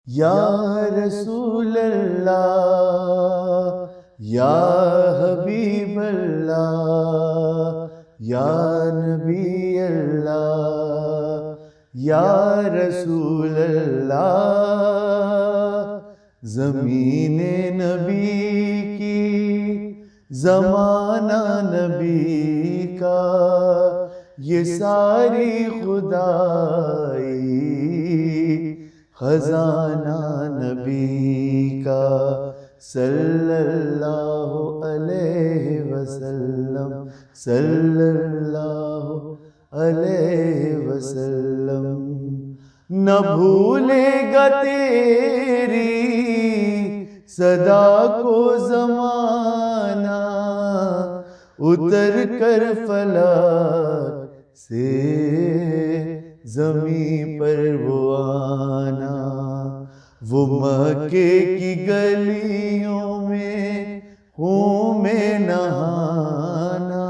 یا رسول اللہ یا حبیب اللہ یا نبی اللہ یا رسول اللہ، زمین نبی کی زمانہ نبی کا، یہ ساری خدائی خزانہ نبی کا، صلی اللہ علیہ وسلم، صلی اللہ علیہ وسلم۔ نہ بھولے گا تیری صدا کو زمانہ، اتر کر فلک سے زمین پر وہ آنا، وہ مکے کی گلیوں میں خون میں نہانا،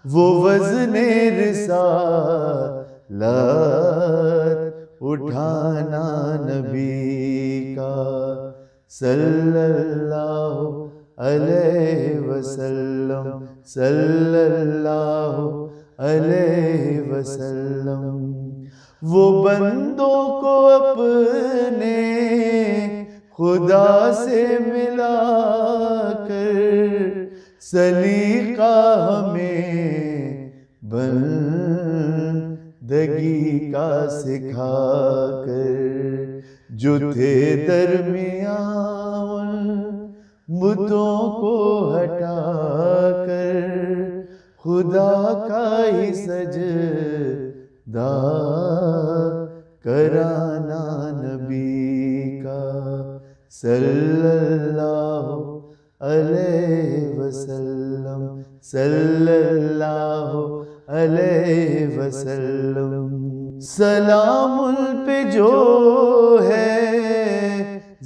وہ وزن رسالت اٹھانا نبی کا، صلی اللہ علیہ وسلم، صلی اللہ علیہ وسلم۔ وہ بندوں کو اپنے خدا سے ملا کر، سلیقہ ہمیں بندگی کا سکھا کر، جو تھے درمیان بتوں کو ہٹا کر، خدا کا ہی سجدہ کرانا نبی کا، صلی اللہ علیہ وسلم، صلی اللہ علیہ وسلم۔ سلام ان پہ جو ہے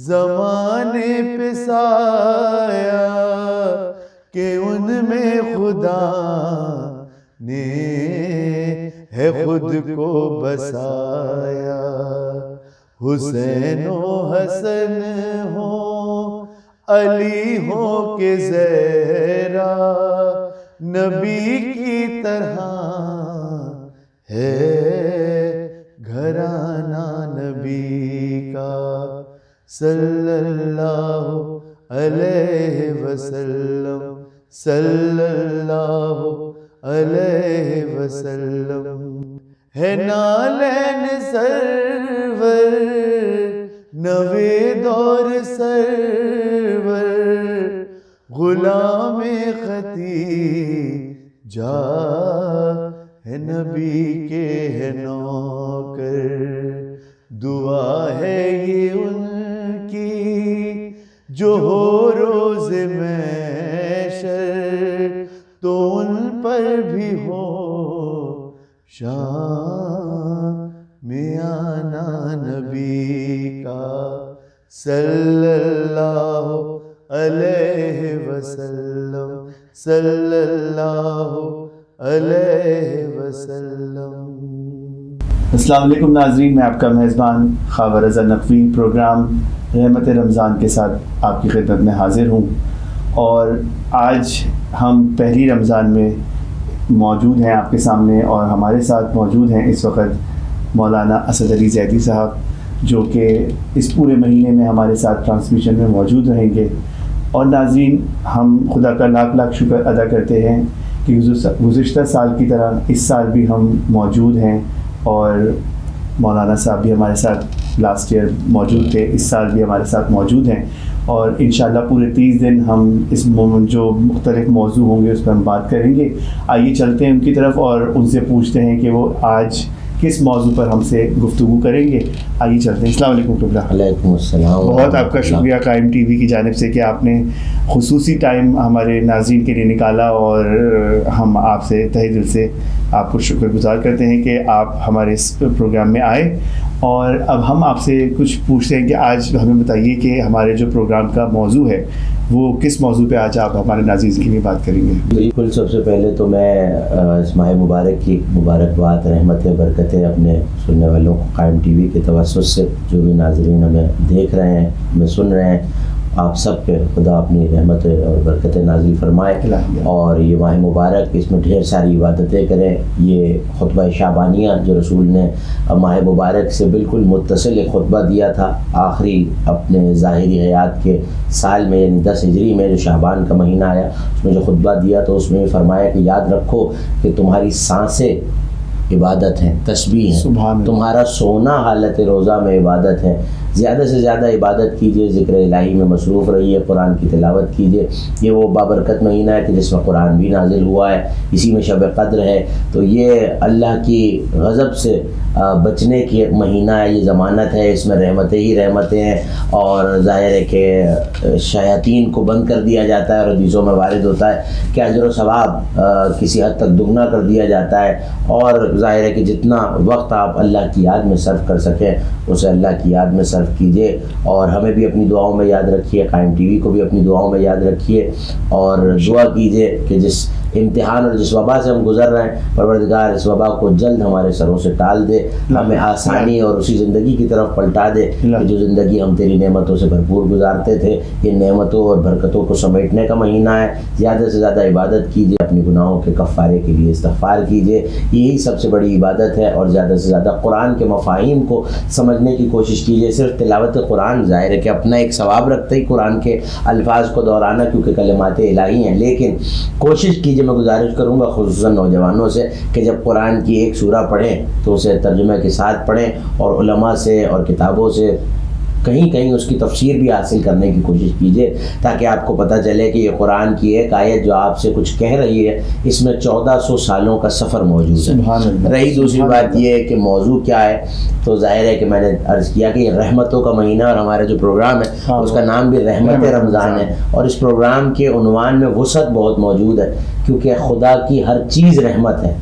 زمانے پہ سایہ، کہ ان میں خدا نے ہے خود کو بسایا، حسین و حسن ہو علی ہو کہ زہرا، نبی کی طرح ہے گھرانہ نبی کا، صلی اللہ علیہ وسلم، صلی اللہ علیہ وسلم۔ ہے نالین سرور نوید اور سرور، غلام ختیجہ ہے نبی کے ہے نوکر، دعا ہے یہ ان کی جو ہو روز محشر، تو ان پر بھی ہو شام میں آنا نبی کا، صلی اللہ علیہ وسلم، صلی اللہ علیہ وسلم۔ السلام علیکم ناظرین، میں آپ کا میزبان خاور رضا نقوی پروگرام رحمت رمضان کے ساتھ آپ کی خدمت میں حاضر ہوں، اور آج ہم پہلی رمضان میں موجود ہیں آپ کے سامنے، اور ہمارے ساتھ موجود ہیں اس وقت مولانا اسد علی زیدی صاحب، جو کہ اس پورے مہینے میں ہمارے ساتھ ٹرانسمیشن میں موجود رہیں گے۔ اور ناظرین، ہم خدا کا لاکھ لاکھ شکر ادا کرتے ہیں کہ گزشتہ سال کی طرح اس سال بھی ہم موجود ہیں، اور مولانا صاحب بھی ہمارے ساتھ لاسٹ ایئر موجود تھے، اس سال بھی ہمارے ساتھ موجود ہیں، اور انشاءاللہ پورے 30 دن ہم اس جو مختلف موضوع ہوں گے اس پر ہم بات کریں گے۔ آئیے چلتے ہیں ان کی طرف اور ان سے پوچھتے ہیں کہ وہ آج کس موضوع پر ہم سے گفتگو کریں گے۔ آئیے چلتے ہیں۔ السلام علیکم قبلہ۔ علیکم السلام۔ بہت آپ کا شکریہ قائم ٹی وی کی جانب سے کہ آپ نے خصوصی ٹائم ہمارے ناظرین کے لیے نکالا، اور ہم آپ سے تہہ دل سے آپ کو شکر گزار کرتے ہیں کہ آپ ہمارے اس پروگرام میں آئے اور اب ہم آپ سے کچھ پوچھتے ہیں کہ آج ہمیں بتائیے کہ ہمارے جو پروگرام کا موضوع ہے وہ کس موضوع پہ آج آپ ہمارے ناظرین کے لیے بات کریں گے؟ بالکل، سب سے پہلے تو میں اس ماہ مبارک کی مبارکباد، رحمتیں، برکتیں اپنے سننے والوں کو قائم ٹی وی کے توسط سے، جو بھی ناظرین ہمیں دیکھ رہے ہیں، ہمیں سن رہے ہیں، آپ سب پہ خدا اپنی رحمتیں اور برکتیں نازل فرمائے، اور یہ ماہ مبارک اس میں ڈھیر ساری عبادتیں کریں۔ یہ خطبہ شعبانیہ جو رسول نے ماہ مبارک سے بالکل متصل ایک خطبہ دیا تھا آخری اپنے ظاہری حیات کے سال میں، یعنی 10 ہجری میں جو شعبان کا مہینہ آیا، اس میں جو خطبہ دیا تو اس میں فرمایا کہ یاد رکھو کہ تمہاری سانسیں عبادت ہیں، تسبیح ہیں، تمہارا سونا حالت روزہ میں عبادت ہے۔ زیادہ سے زیادہ عبادت کیجئے، ذکر الہی میں مصروف رہیے، قرآن کی تلاوت کیجئے۔ یہ وہ بابرکت مہینہ ہے کہ جس میں قرآن بھی نازل ہوا ہے، اسی میں شب قدر ہے، تو یہ اللہ کی غضب سے بچنے کی ایک مہینہ ہے، یہ ضمانت ہے، اس میں رحمتیں ہی رحمتیں ہیں، اور ظاہر ہے کہ شیاطین کو بند کر دیا جاتا ہے، اور حدیثوں میں وارد ہوتا ہے کہ اجر و ثواب کسی حد تک دگنا کر دیا جاتا ہے، اور ظاہر ہے کہ جتنا وقت آپ اللہ کی یاد میں صرف کر سکیں اسے اللہ کی یاد میں صرف کیجئے، اور ہمیں بھی اپنی دعاؤں میں یاد رکھیے، قائم ٹی وی کو بھی اپنی دعاؤں میں یاد رکھیے، اور دعا کیجئے کہ جس امتحان اور جس وبا سے ہم گزر رہے ہیں، پروردگار اس وبا کو جلد ہمارے سروں سے ٹال دے، ہمیں آسانی اور اسی زندگی کی طرف پلٹا دے کہ جو زندگی ہم تیری نعمتوں سے بھرپور گزارتے تھے۔ یہ نعمتوں اور برکتوں کو سمیٹنے کا مہینہ ہے، زیادہ سے زیادہ عبادت کیجئے، اپنے گناہوں کے کفارے کے لیے استغفار کیجئے، یہی سب سے بڑی عبادت ہے، اور زیادہ سے زیادہ قرآن کے مفاہیم کو سمجھنے کی کوشش کیجئے۔ صرف تلاوت قرآن ظاہر ہے کہ اپنا ایک ثواب رکھتے ہی قرآن کے الفاظ کو دہرانا، کیونکہ کلمات الہی ہیں، لیکن کوشش کیجئے، میں گزارش کروں گا خصوصاً نوجوانوں سے کہ جب قرآن کی ایک سورہ پڑھیں تو اسے ترجمے کے ساتھ پڑھیں، اور علماء سے اور کتابوں سے کہیں کہیں اس کی تفسیر بھی حاصل کرنے کی کوشش کیجئے، تاکہ آپ کو پتہ چلے کہ یہ قرآن کی ایک آیت جو آپ سے کچھ کہہ رہی ہے، اس میں 1400 سالوں کا سفر موجود ہے۔ رہی دوسری بات یہ ہے کہ موضوع کیا ہے، تو ظاہر ہے کہ میں نے عرض کیا کہ یہ رحمتوں کا مہینہ، اور ہمارا جو پروگرام ہے اس کا نام بھی رحمت رمضان ہے، اور اس پروگرام کے عنوان میں وسعت بہت موجود ہے، کیونکہ خدا کی ہر چیز رحمت ہے۔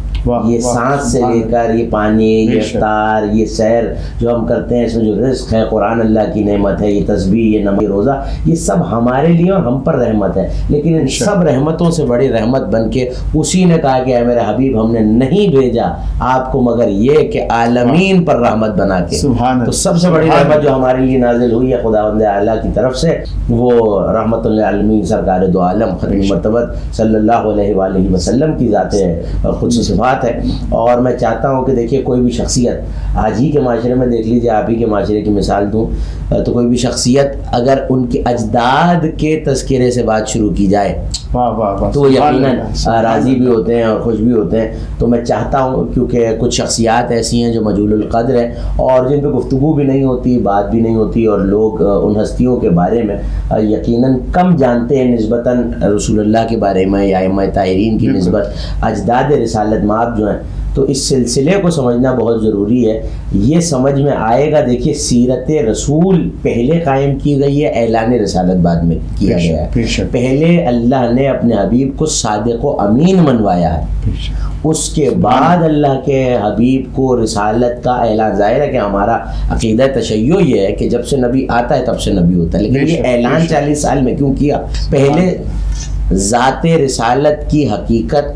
یہ سانس سے لے کر یہ پانی، یہ افطار، یہ سیر جو ہم کرتے ہیں، اس میں جو رزق ہے، قرآن اللہ کی نعمت ہے، یہ تسبیح، یہ نماز، روزہ، یہ سب ہمارے لیے اور ہم پر رحمت ہے، لیکن ان سب رحمتوں سے بڑی رحمت بن کے اسی نے کہا کہ اے میرے حبیب، ہم نے نہیں بھیجا آپ کو مگر یہ کہ عالمین پر رحمت بنا کے۔ تو سب سے بڑی رحمت جو ہمارے لیے نازل ہوئی ہے خداوند اعلیٰ کی طرف سے، وہ رحمت للعالمین سرکار دو عالم ختم مرتبت صلی اللہ علیہ وآلہ وسلم کی ذات ہے اور خصوصی صفات ہے۔ اور میں چاہتا ہوں کہ دیکھیے کوئی بھی شخصیت آج ہی کے معاشرے میں دیکھ لیجیے، آپ ہی کے معاشرے کی مثال دوں تو کوئی بھی شخصیت اگر ان کے اجداد کے تذکرے سے بات شروع کی جائے تو وہ یقیناً راضی بھی ہوتے ہیں اور خوش بھی ہوتے ہیں۔ تو میں چاہتا ہوں، کیونکہ کچھ شخصیات ایسی ہیں جو مجہول القدر ہیں اور جن پہ گفتگو بھی نہیں ہوتی، بات بھی نہیں ہوتی، اور لوگ ان ہستیوں کے بارے میں یقیناً کم جانتے ہیں نسبتاً رسول اللہ کے بارے میں یا ائمہ طاہرین کی نسبت اجداد رسالت مآب جو ہیں، تو اس سلسلے کو سمجھنا بہت ضروری ہے۔ یہ سمجھ میں آئے گا، دیکھیے سیرت رسول پہلے قائم کی گئی ہے، اعلان رسالت بعد میں کیا گیا ہے۔ پہلے اللہ نے اپنے حبیب کو صادق و امین منوایا ہے، اس کے بعد اللہ کے حبیب کو رسالت کا اعلان۔ ظاہر ہے کہ ہمارا عقیدہ تشیع یہ ہے کہ جب سے نبی آتا ہے تب سے نبی ہوتا ہے، لیکن یہ اعلان 40 سال میں کیوں کیا؟ پہلے ذات رسالت کی حقیقت،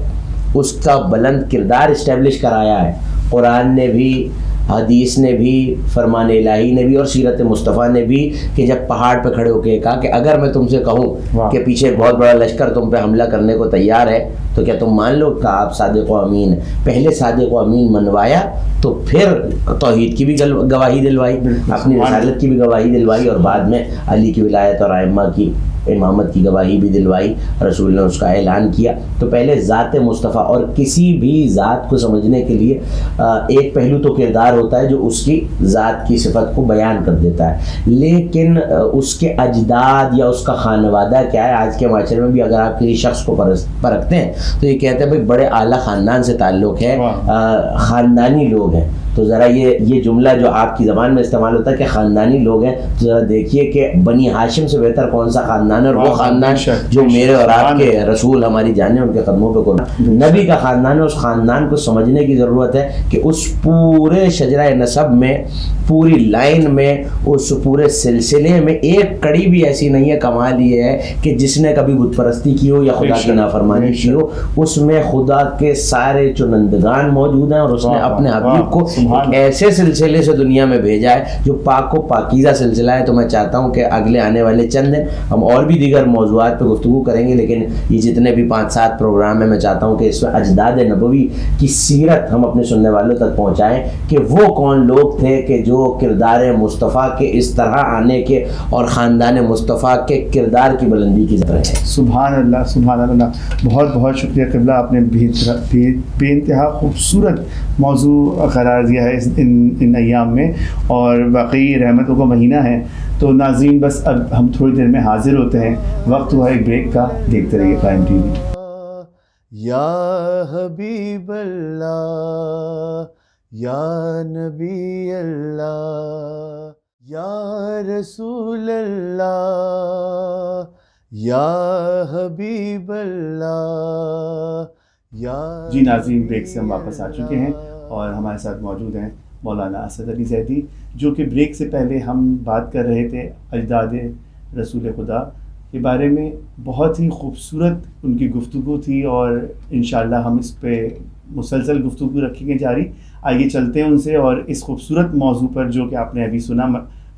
اس کا بلند کردار اسٹیبلش کرایا ہے قرآن نے بھی، حدیث نے بھی، فرمان الہی نے بھی، اور سیرت مصطفیٰ نے بھی، کہ جب پہاڑ پہ کھڑے ہو کے کہا کہ اگر میں تم سے کہوں کہ پیچھے ایک بہت بڑا لشکر تم پہ حملہ کرنے کو تیار ہے تو کیا تم مان لو؟ کہ آپ صادق و امین، پہلے صادق و امین منوایا تو پھر توحید کی بھی گواہی دلوائی، اپنی رسالت کی بھی گواہی دلوائی، اور بعد میں علی کی ولایت اور ائمہ کی امامت کی گواہی بھی دلوائی، رسول نے اس کا اعلان کیا۔ تو پہلے ذات مصطفیٰ، اور کسی بھی ذات کو سمجھنے کے لیے ایک پہلو تو کردار ہوتا ہے جو اس کی ذات کی صفت کو بیان کر دیتا ہے، لیکن اس کے اجداد یا اس کا خانوادہ کیا ہے۔ آج کے معاشرے میں بھی اگر آپ کسی شخص کو پرکھتے ہیں تو یہ کہتے ہیں بھائی بڑے اعلیٰ خاندان سے تعلق ہے، خاندانی لوگ ہیں، تو ذرا یہ جملہ جو آپ کی زبان میں استعمال ہوتا ہے کہ خاندانی لوگ ہیں، تو ذرا دیکھیے کہ بنی ہاشم سے بہتر کون سا خاندان ہے، اور وہ خاندان جو میرے اور آپ کے رسول ہماری جانیں ان کے قدموں پہ قربان نبی کا خاندان ہے. اس خاندان کو سمجھنے کی ضرورت ہے کہ اس پورے شجرہ نسب میں، پوری لائن میں، اس پورے سلسلے میں ایک کڑی بھی ایسی نہیں ہے. کمال یہ ہے کہ جس نے کبھی بت پرستی کی ہو یا خدا کی نافرمانی کی ہو، اس میں خدا کے سارے چنندگان موجود ہیں، اور اس نے اپنے حبیب کو ایک ایسے سلسلے سے دنیا میں بھیجا ہے جو پاک و پاکیزہ سلسلہ ہے. تو میں چاہتا ہوں کہ اگلے آنے والے چند دن ہم اور بھی دیگر موضوعات پہ گفتگو کریں گے، لیکن یہ جتنے بھی 5-7 پروگرام ہیں میں چاہتا ہوں کہ اس میں اجداد نبوی کی سیرت ہم اپنے سننے والوں تک پہنچائیں کہ وہ کون لوگ تھے کہ جو کردار مصطفیٰ کے اس طرح آنے کے اور خاندان مصطفیٰ کے کردار کی بلندی کی ذرا ہے. سبحان اللہ سبحان اللہ. بہت بہت شکریہ قبلہ، آپ نے بے انتہا خوبصورت موضوع قرار دیا ہے ان ایام میں، اور واقعی رحمتوں کا مہینہ ہے. تو ناظرین بس اب ہم تھوڑی دیر میں حاضر ہوتے ہیں، وقت ہوا ایک بریک کا. دیکھتے رہیے قائم ٹی وی. یا حبیب اللہ، یا نبی اللہ، یا رسول اللہ، یا حبیب اللہ، یا جی ناظرین، بریک سے ہم واپس آ چکے ہیں اور ہمارے ساتھ موجود ہیں مولانا اسد علی زیدی، جو کہ بریک سے پہلے ہم بات کر رہے تھے اجداد رسول خدا کے بارے میں. بہت ہی خوبصورت ان کی گفتگو تھی، اور انشاءاللہ ہم اس پہ مسلسل گفتگو رکھیں گے جاری. آئیے چلتے ہیں ان سے، اور اس خوبصورت موضوع پر جو کہ آپ نے ابھی سنا،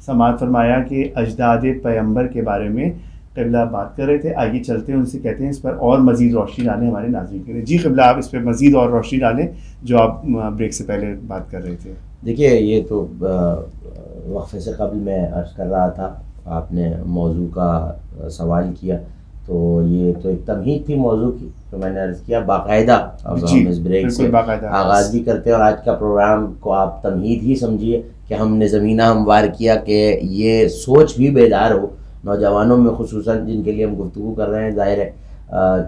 سماعت فرمایا کہ اجداد پیغمبر کے بارے میں قبلہ بات کر رہے تھے. آئیے چلتے ہیں ان سے، کہتے ہیں اس پر اور مزید روشنی ڈالیں ہمارے ناظرین کے لیے. جی قبلہ، آپ اس پہ مزید اور روشنی ڈالیں جو آپ بریک سے پہلے بات کر رہے تھے. دیکھیے، یہ تو وقفے سے قبل میں عرض کر رہا تھا، آپ نے موضوع کا سوال کیا، تو یہ تو ایک تمہید تھی موضوع کی جو میں نے عرض کیا. باقاعدہ اب ہم اس بریک سے آغاز بھی کرتے ہیں، اور آج کا پروگرام کو آپ تمہید ہی سمجھیے کہ ہم نے زمینہ ہموار کیا کہ یہ سوچ بھی بیدار ہو نوجوانوں میں، خصوصاً جن کے لیے ہم گفتگو کر رہے ہیں. ظاہر ہے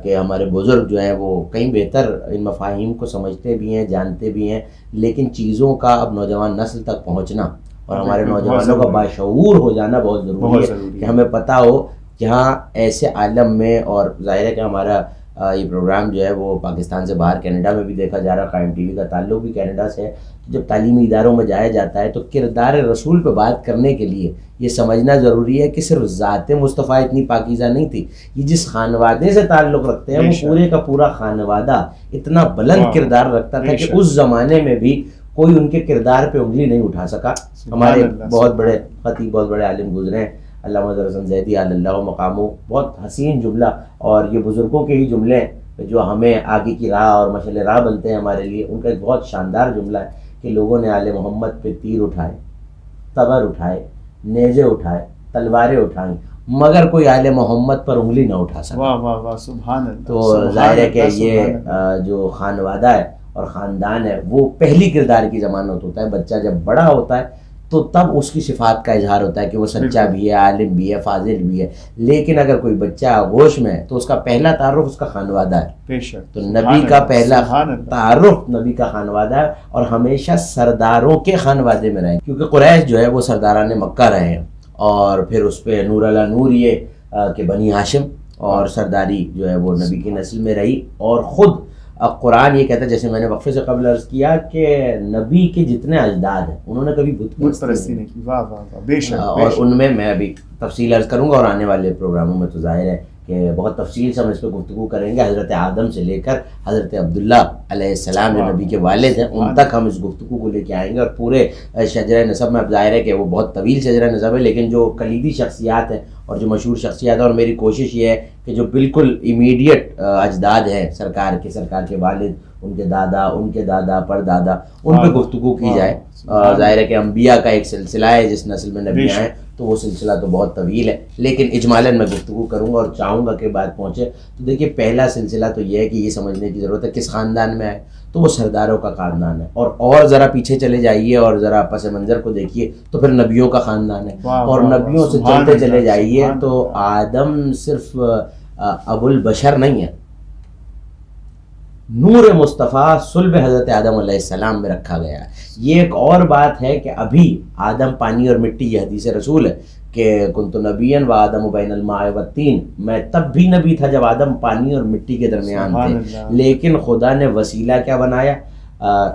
کہ ہمارے بزرگ جو ہیں وہ کہیں بہتر ان مفاہیم کو سمجھتے بھی ہیں، جانتے بھی ہیں، لیکن چیزوں کا اب نوجوان نسل تک پہنچنا اور ہمارے نوجوانوں کا باشعور ہو جانا بہت ضروری ہے کہ ہمیں پتہ ہو جہاں ایسے عالم میں. اور ظاہر ہے کہ ہمارا یہ پروگرام جو ہے وہ پاکستان سے باہر کینیڈا میں بھی دیکھا جا رہا، قائم ٹی وی کا تعلق بھی کینیڈا سے ہے. جب تعلیمی اداروں میں جایا جاتا ہے تو کردار رسول پہ بات کرنے کے لیے یہ سمجھنا ضروری ہے کہ صرف ذات مصطفیٰ اتنی پاکیزہ نہیں تھی، یہ جس خانوادے سے تعلق رکھتے ہیں وہ پورے کا پورا خانوادہ اتنا بلند کردار رکھتا تھا کہ اس زمانے میں بھی کوئی ان کے کردار پہ انگلی نہیں اٹھا سکا. ہمارے بہت بڑے خطیب، بہت بڑے عالم گزرے ہیں، علامہ حسن زیدی علی اللہ مقامہ. بہت حسین جملہ، اور یہ بزرگوں کے ہی جملے ہیں جو ہمیں آگے کی راہ اور مشعل راہ بنتے ہیں ہمارے لیے. ان کا ایک بہت شاندار جملہ ہے کہ لوگوں نے آل محمد پہ تیر اٹھائے، تبر اٹھائے، نیزے اٹھائے، تلواریں اٹھائیں، مگر کوئی آل محمد پر انگلی نہ اٹھا سکا. واہ واہ واہ، سبحان اللہ. تو ظاہر ہے کہ یہ جو خانوادہ ہے اور خاندان ہے وہ پہلی کردار کی ضمانت ہوتا ہے. بچہ جب بڑا ہوتا ہے تو تب اس کی صفات کا اظہار ہوتا ہے کہ وہ سچا بھی ہے، عالم بھی ہے، فاضل بھی ہے. لیکن اگر کوئی بچہ گوش میں ہے تو اس کا پہلا تعارف اس کا خانوادہ ہے. بے شک. تو نبی کا پہلا تعارف نبی کا خانوادہ ہے، اور ہمیشہ سرداروں کے خانوادے میں رہے، کیونکہ قریش جو ہے وہ سرداران مکہ رہے ہیں. اور پھر اس پہ نور علی نور یہ کہ بنی ہاشم اور سرداری جو ہے وہ نبی کی نسل میں رہی. اور خود قرآن یہ کہتا ہے، جیسے میں نے وقفے سے قبل عرض کیا، کہ نبی کے جتنے اجداد ہیں انہوں نے کبھی بت پرستی نہیں کی. واہ واہ واہ، بے شک. اور ان میں ابھی تفصیل عرض کروں گا، اور آنے والے پروگراموں میں تو ظاہر ہے کہ بہت تفصیل سے ہم اس پہ گفتگو کریں گے. حضرت آدم سے لے کر حضرت عبداللہ علیہ السلام جو نبی کے والد ہیں ان تک ہم اس گفتگو کو لے کے آئیں گے. اور پورے شجرہ نسب میں اب ظاہر ہے کہ وہ بہت طویل شجرہ نسب ہے، لیکن جو کلیدی شخصیات ہیں اور جو مشہور شخصیات ہیں، اور میری کوشش یہ ہے کہ جو بالکل امیڈیٹ اجداد ہیں سرکار کے والد، ان کے دادا، ان کے دادا، پردادا، ان پہ گفتگو کی جائے. ظاہر ہے کہ انبیاء کا ایک سلسلہ ہے جس نسل میں نبی آئے، تو وہ سلسلہ تو بہت طویل ہے، لیکن اجمالاً میں گفتگو کروں گا اور چاہوں گا کہ بات پہنچے. تو دیکھیے، پہلا سلسلہ تو یہ ہے کہ یہ سمجھنے کی ضرورت ہے کس خاندان میں آئے، تو وہ سرداروں کا خاندان ہے. اور ذرا پیچھے چلے جائیے اور ذرا پس منظر کو دیکھیے تو پھر نبیوں کا خاندان ہے. اور نبیوں سے چلتے چلے جائیے تو آدم صرف ابو البشر نہیں ہے، نور مصطفیٰ صلب حضرت آدم علیہ السلام میں رکھا گیا ہے. یہ ایک اور بات ہے کہ ابھی آدم پانی اور مٹی، یہ حدیث رسول ہے کہ کنت نبیًا و آدم بین الماء والطین، میں تب بھی نبی تھا جب آدم پانی اور مٹی کے درمیان تھے، لیکن خدا نے وسیلہ کیا بنایا؟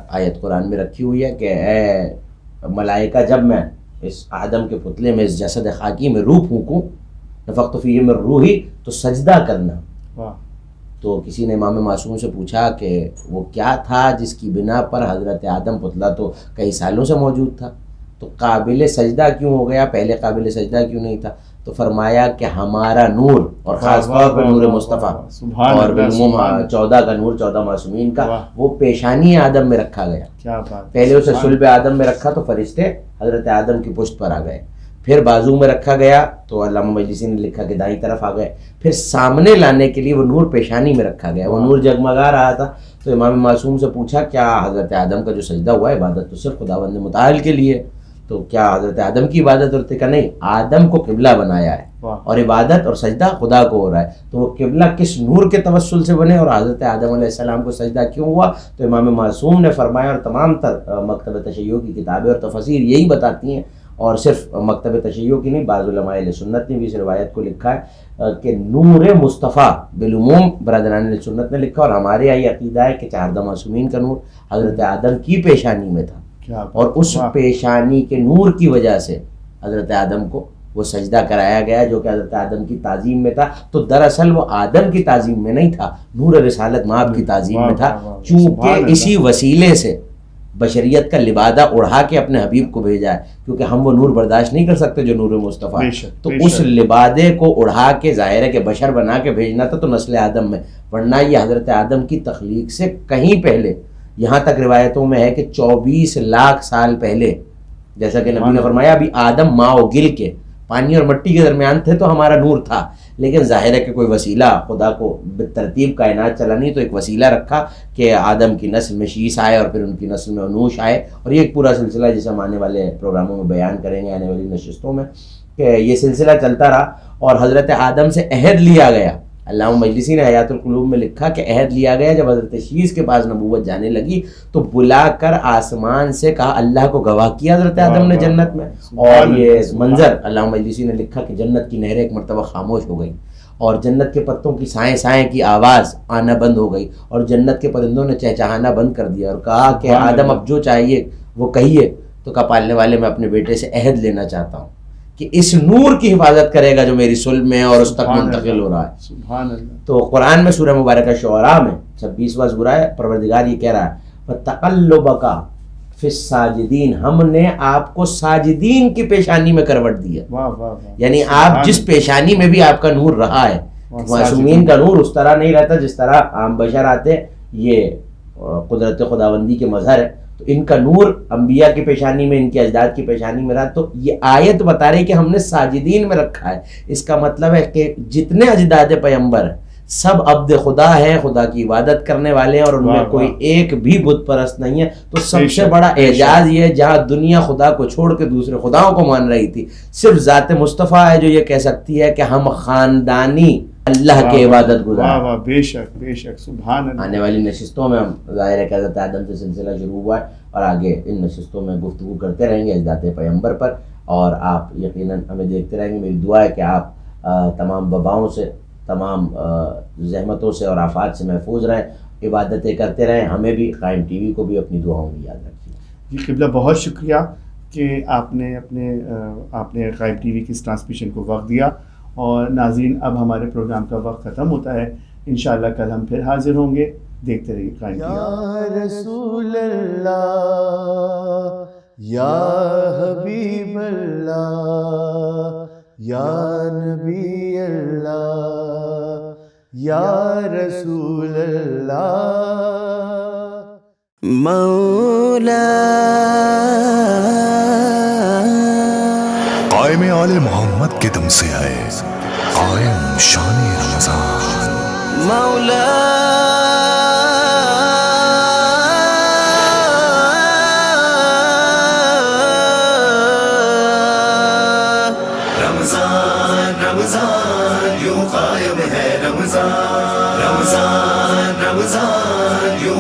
آیت قرآن میں رکھی ہوئی ہے کہ اے ملائکہ، جب میں اس آدم کے پتلے میں، اس جسد خاکی میں روح پھونکوں، نفخت فیہ من روحی، تو سجدہ کرنا. تو کسی نے امام معصوم سے پوچھا کہ وہ کیا تھا جس کی بنا پر حضرت آدم پتلا تو کئی سالوں سے موجود تھا، تو قابل سجدہ کیوں ہو گیا، پہلے قابل سجدہ کیوں نہیں تھا؟ تو فرمایا کہ ہمارا نور، اور خاص طور پر نور مصطفیٰ، اور بالعموم 14 کا نور، 14 معصومین کا، وہ پیشانی آدم میں رکھا گیا. پہلے اسے صلب آدم میں رکھا تو فرشتے حضرت آدم کی پشت پر آ گئے، پھر بازو میں رکھا گیا تو علامہ مجلسی نے لکھا کہ دائیں طرف آ گئے، پھر سامنے لانے کے لیے وہ نور پیشانی میں رکھا گیا. وہ نور جگمگا رہا تھا. تو امام معصوم سے پوچھا کیا حضرت آدم کا جو سجدہ ہوا ہے عبادت تو صرف خداوند متعال کے لیے، تو کیا حضرت آدم کی عبادت ہوتی؟ کہ نہیں، آدم کو قبلہ بنایا ہے اور عبادت اور سجدہ خدا کو ہو رہا ہے. تو وہ قبلہ کس نور کے توسل سے بنے اور حضرت آدم علیہ السلام کو سجدہ کیوں ہوا؟ تو امام معصوم نے فرمایا، اور تمام تر مکتب تشیع کی کتابیں اور تفاسیر یہی بتاتی ہیں، اور صرف مکتب تشیع کی نہیں، بعض علماء اہل سنت نے بھی اس روایت کو لکھا ہے کہ نور مصطفیٰ بالعموم برادران اہل سنت نے لکھا، اور ہمارے یہاں یہ عقیدہ ہے کہ 14 معصومین کا نور حضرت آدم کی پیشانی میں تھا، اور اس پیشانی کے نور کی وجہ سے حضرت آدم کو وہ سجدہ کرایا گیا جو کہ حضرت آدم کی تعظیم میں تھا. تو دراصل وہ آدم کی تعظیم میں نہیں تھا، نور رسالت مآب کی تعظیم میں تھا، چونکہ اسی وسیلے سے بشریت کا لبادہ اڑا کے اپنے حبیب کو بھیجا ہے، کیونکہ ہم وہ نور برداشت نہیں کر سکتے جو نور مصطفیٰ. تو اس لبادے کو اڑا کے ظاہر ہے کہ بشر بنا کے بھیجنا تھا تو نسل آدم میں، ورنہ یہ حضرت آدم کی تخلیق سے کہیں پہلے، یہاں تک روایتوں میں ہے کہ 24 لاکھ سال پہلے، جیسا کہ نبی نے فرمایا ابھی آدم ماں و گل کے، پانی اور مٹی کے درمیان تھے تو ہمارا نور تھا، لیکن ظاہر ہے کہ کوئی وسیلہ، خدا کو بالترتیب کائنات چلانی تو ایک وسیلہ رکھا کہ آدم کی نسل میں شیس آئے اور پھر ان کی نسل میں انوش آئے. اور یہ ایک پورا سلسلہ ہے جسے ہم آنے والے پروگراموں میں بیان کریں گے، آنے والی نشستوں میں، کہ یہ سلسلہ چلتا رہا اور حضرت آدم سے عہد لیا گیا. علامہ مجلسی نے حیات القلوب میں لکھا کہ عہد لیا گیا جب حضرت شیس کے پاس نبوت جانے لگی تو بلا کر آسمان سے کہا، اللہ کو گواہ کیا حضرت آدم نے جنت میں. اور یہ منظر علامہ مجلسی نے لکھا کہ جنت کی نہریں ایک مرتبہ خاموش ہو گئی اور جنت کے پتوں کی سائیں سائیں کی آواز آنا بند ہو گئی اور جنت کے پرندوں نے چہچہانا بند کر دیا اور کہا کہ آدم اب جو چاہیے وہ کہیے. تو کہا پالنے والے میں اپنے بیٹے سے عہد لینا چاہتا ہوں کہ اس نور کی حفاظت کرے گا جو میری صلب میں اور اس تک منتقل ہو رہا ہے. سبحان اللہ. تو قرآن میں سورہ مبارکہ شعراء میں 26واں سورہ ہے، پروردگار یہ کہہ رہا ہے فَتَقَلُّبَكَ فِي السَّاجِدِينَ، ہم نے آپ کو ساجدین کی پیشانی میں کروٹ دی ہے. یعنی آپ جس پیشانی میں بھی آپ کا نور رہا ہے، معصومین کا نور اس طرح نہیں رہتا جس طرح عام بشر آتے، یہ قدرت خداوندی کے مظہر ہے. تو ان کا نور انبیاء کی پیشانی میں، ان کے اجداد کی پیشانی میں رہا. تو یہ آیت بتا رہی کہ ہم نے ساجدین میں رکھا ہے. اس کا مطلب ہے کہ جتنے اجداد پیغمبر ہیں سب عبد خدا ہیں، خدا کی عبادت کرنے والے ہیں، اور ان میں کوئی ایک بھی بت پرست نہیں ہے. تو سب سے بڑا اعجاز یہ ہے جہاں دنیا خدا کو چھوڑ کے دوسرے خداؤں کو مان رہی تھی، صرف ذات مصطفیٰ ہے جو یہ کہہ سکتی ہے کہ ہم خاندانی اللہ کے عبادت گزار. بے شک بے شک، سبحان اللہ. آنے والی نشستوں میں ہم ظاہر ہے کہ حضرت آدم سے سلسلہ شروع ہوا ہے اور آگے ان نشستوں میں گفتگو کرتے رہیں گے اجداد پیغمبر پر، اور آپ یقیناً ہمیں دیکھتے رہیں گے. میری دعا ہے کہ آپ تمام وباؤں سے، تمام زحمتوں سے اور آفات سے محفوظ رہیں، عبادتیں کرتے رہیں. ہمیں بھی، قائم ٹی وی کو بھی اپنی دعاؤں میں یاد رکھیے. جی قبلہ، بہت شکریہ کہ آپ نے قائم ٹی وی کی اس ٹرانسمیشن کو وقت دیا. اور ناظرین، اب ہمارے پروگرام کا وقت ختم ہوتا ہے. انشاءاللہ کل ہم پھر حاضر ہوں گے. دیکھتے رہیے قائم ٹی وی. یا رسول اللہ، یا حبیب اللہ، یا نبی اللہ، یا رسول اللہ. مولا قائم آل محمد کے دم سے ہے قائم شان رمضان. مولا رمضان رمضان یوں قائم ہے رمضان، رمضان رمضان